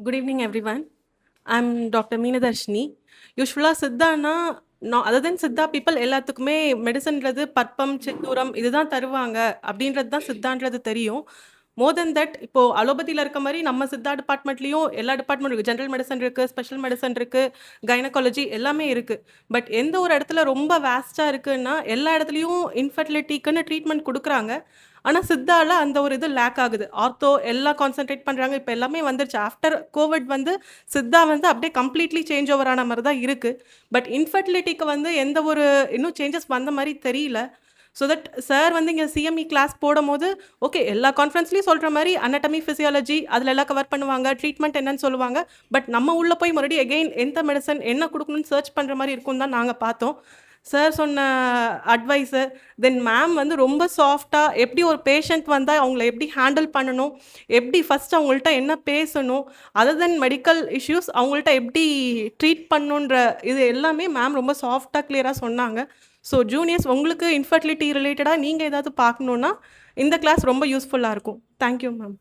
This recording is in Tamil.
Good evening, everyone. I'm Dr. Meenadarshini. யூஸ்வலாக சித்தானா அதர் தென் சித்தா பீப்பிள் எல்லாத்துக்குமே மெடிசன்றது பற்பம் சித்தூரம் இதுதான் தருவாங்க அப்படின்றது தான் சித்தான்றது தெரியும். மோர் தென் தட் இப்போது அலோபதியில் இருக்க மாதிரி நம்ம சித்தா டிபார்ட்மெண்ட்லேயும் எல்லா டிபார்ட்மெண்ட் இருக்குது. ஜென்ரல் மெடிசன் இருக்குது, ஸ்பெஷல் மெடிசன் இருக்குது, கைனகாலஜி எல்லாமே இருக்குது. பட் எந்த ஒரு இடத்துல ரொம்ப வேஸ்ட்டாக இருக்குன்னா எல்லா இடத்துலையும் இன்ஃபர்டிலிட்டிக்குன்னு ட்ரீட்மெண்ட் கொடுக்குறாங்க. ஆனால் சித்தாவில் அந்த ஒரு இது லேக் ஆகுது. ஆர்த்தோ எல்லாம் கான்சென்ட்ரேட் பண்ணுறாங்க. இப்போ எல்லாமே வந்துருச்சு. ஆஃப்டர் கோவிட் சித்தா அப்படியே கம்ப்ளீட்லி சேஞ்ச் ஓவர் ஆன மாதிரி தான் இருக்குது. பட் இன்ஃபர்டிலிட்டிக்கு எந்த ஒரு இன்னும் சேஞ்சஸ் வந்த மாதிரி தெரியல. ஸோ தட் சார் இங்கே சிஎம்இ கிளாஸ் போடும்போது ஓகே எல்லா கான்ஃபரன்ஸ்லேயும் சொல்கிற மாதிரி அனட்டமி ஃபிசியாலஜி அதில் எல்லாம் கவர் பண்ணுவாங்க, ட்ரீட்மெண்ட் என்னன்னு சொல்லுவாங்க. பட் நம்ம உள்ளே போய் மறுபடியும் எகெயின் எந்த மெடிசன் என்ன கொடுக்கணும்னு சர்ச் பண்ணுற மாதிரி இருக்கும் தான் நாங்கள் பார்த்தோம். சார் சொன்ன அட்வைஸு, தென் மேம் ரொம்ப சாஃப்டாக எப்படி ஒரு பேஷண்ட் வந்தால் அவங்கள எப்படி ஹேண்டில் பண்ணணும், எப்படி ஃபஸ்ட் அவங்கள்ட்ட என்ன பேசணும், அதர் தென் மெடிக்கல் இஷ்யூஸ் அவங்கள்ட்ட எப்படி ட்ரீட் பண்ணணுன்ற இது எல்லாமே மேம் ரொம்ப சாஃப்டாக கிளியராக சொன்னாங்க. ஸோ ஜூனியர்ஸ் உங்களுக்கு இன்ஃபர்டிலிட்டி ரிலேட்டடாக நீங்கள் ஏதாவது பார்க்கணுன்னா இந்த கிளாஸ் ரொம்ப யூஸ்ஃபுல்லாக இருக்கும். Thank you ma'am.